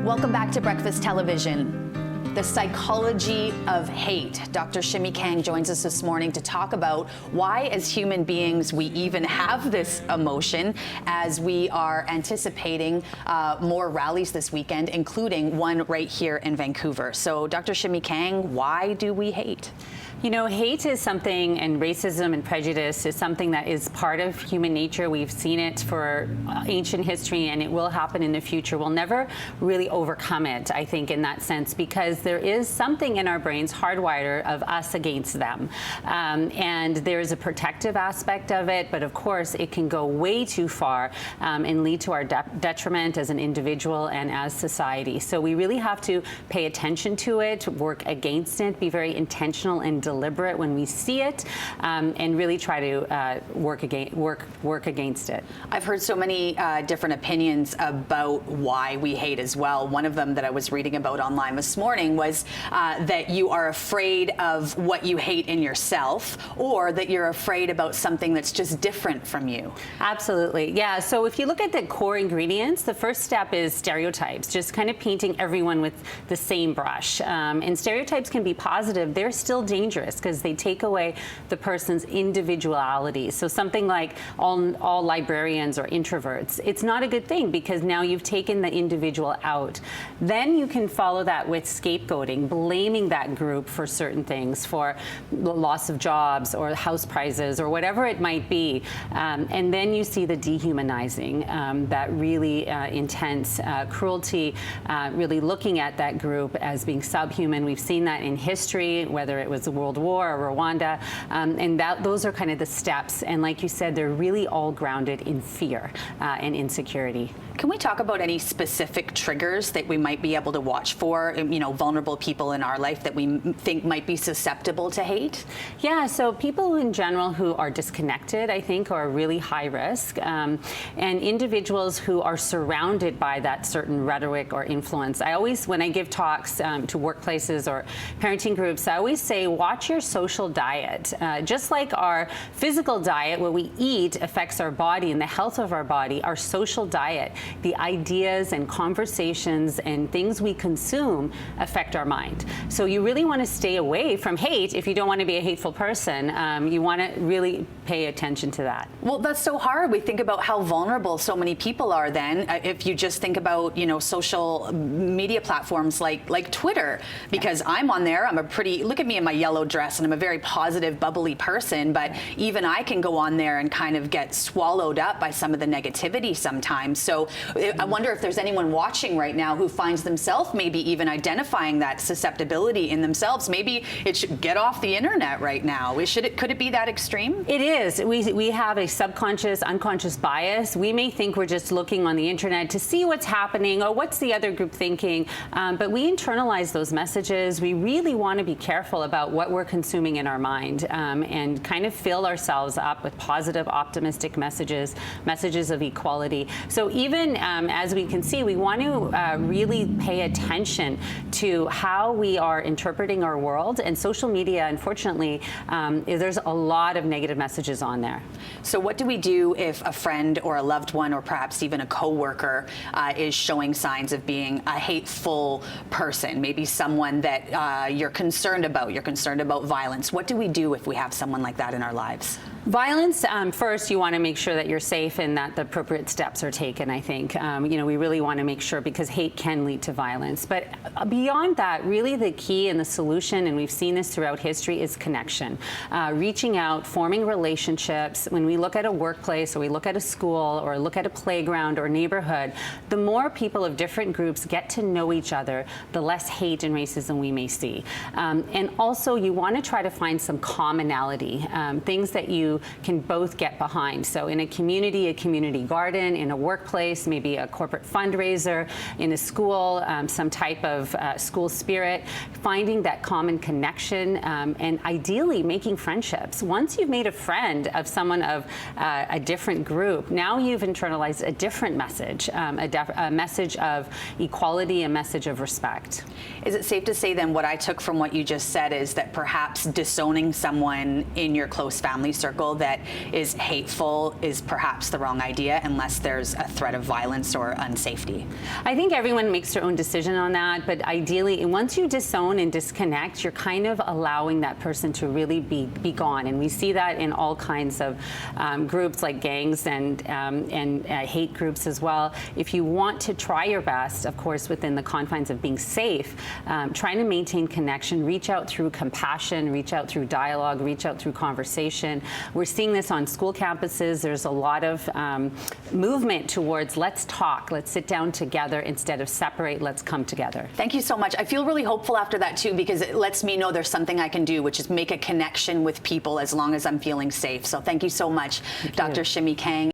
Welcome back to Breakfast Television. The psychology of hate. Dr. Shimi Kang joins us this morning to talk about why, as human beings, we even have this emotion as we are anticipating more rallies this weekend, including one right here in Vancouver. So, Dr. Shimi Kang, why do we hate? You know, hate is something, and racism and prejudice is something that is part of human nature. We've seen it for ancient history, and it will happen in the future. We'll never really overcome it, I think, in that sense, because there is something in our brains hardwired of us against them. And there's a protective aspect of it, but of course, it can go way too far and lead to our detriment as an individual and as society. So we really have to pay attention to it, work against it, be very intentional and deliberate when we see it, and really try to work against it. I've heard so many different opinions about why we hate as well. One of them that I was reading about online this morning was that you are afraid of what you hate in yourself, or that you're afraid about something that's just different from you. Absolutely, yeah. So if you look at the core ingredients, the first step is stereotypes, just kind of painting everyone with the same brush. And stereotypes can be positive. They're still dangerous because they take away the person's individuality. So something like all librarians are introverts, it's not a good thing because now you've taken the individual out. Then you can follow that with scapegoating, blaming that group for certain things, for loss of jobs or house prices or whatever it might be. And then you see the dehumanizing, that really intense cruelty, really looking at that group as being subhuman. We've seen that in history, whether it was the World War or Rwanda, and those are kind of the steps. And like you said, they're really all grounded in fear and insecurity. Can we talk about any specific triggers that we might be able to watch for, you know, vulnerable people in our life that we think might be susceptible to hate? Yeah, so people in general who are disconnected, I think, are really high risk, and individuals who are surrounded by that certain rhetoric or influence. I always, when I give talks to workplaces or parenting groups, I always say, watch your social diet. Just like our physical diet, what we eat affects our body and the health of our body, our social diet, the ideas and conversations and things we consume affect our mind. So you really want to stay away from hate if you don't want to be a hateful person. You want to really pay attention to that. Well, that's so hard. We think about how vulnerable so many people are then. If you just think about, you know, social media platforms like Twitter, because I'm on there, I'm a pretty, look at me in my yellow dress, and I'm a very positive, bubbly person, but even I can go on there and kind of get swallowed up by some of the negativity sometimes. So I wonder if there's anyone watching right now who finds themselves maybe even identifying that susceptibility in themselves. Maybe it should get off the internet right now. Could it be that extreme? It is. We have a subconscious, unconscious bias. We may think we're just looking on the internet to see what's happening or what's the other group thinking, but we internalize those messages. We really want to be careful about what we're consuming in our mind, and kind of fill ourselves up with positive, optimistic messages of equality. So even as we can see, we want to really pay attention to how we are interpreting our world. And social media, unfortunately, there's a lot of negative messages on there. So what do we do if a friend or a loved one or perhaps even a coworker is showing signs of being a hateful person? Maybe someone that you're concerned about. You're concerned about violence. What do we do if we have someone like that in our lives? Violence, first, you want to make sure that you're safe and that the appropriate steps are taken, I think. You know, we really want to make sure, because hate can lead to violence. But beyond that, really the key and the solution, and we've seen this throughout history, is connection. Reaching out, forming relationships. When we look at a workplace or we look at a school or look at a playground or neighborhood, the more people of different groups get to know each other, the less hate and racism we may see. And also, you want to try to find some commonality, things that you can both get behind. So in a community garden, in a workplace, maybe a corporate fundraiser, in a school, some type of school spirit, finding that common connection, and ideally making friendships. Once you've made a friend of someone of a different group, now you've internalized a different message, a message of equality, a message of respect. Is it safe to say then what I took from what you just said is that perhaps disowning someone in your close family circle circle that is hateful is perhaps the wrong idea unless there's a threat of violence or unsafety? I think everyone makes their own decision on that, but ideally, once you disown and disconnect, you're kind of allowing that person to really be gone. And we see that in all kinds of groups like gangs and hate groups as well. If you want to try your best, of course, within the confines of being safe, trying to maintain connection, reach out through compassion, reach out through dialogue, reach out through conversation. We're seeing this on school campuses. There's a lot of movement towards let's talk, let's sit down together instead of separate, let's come together. Thank you so much. I feel really hopeful after that too, because it lets me know there's something I can do, which is make a connection with people as long as I'm feeling safe. So thank you so much, Dr. Shimi Kang.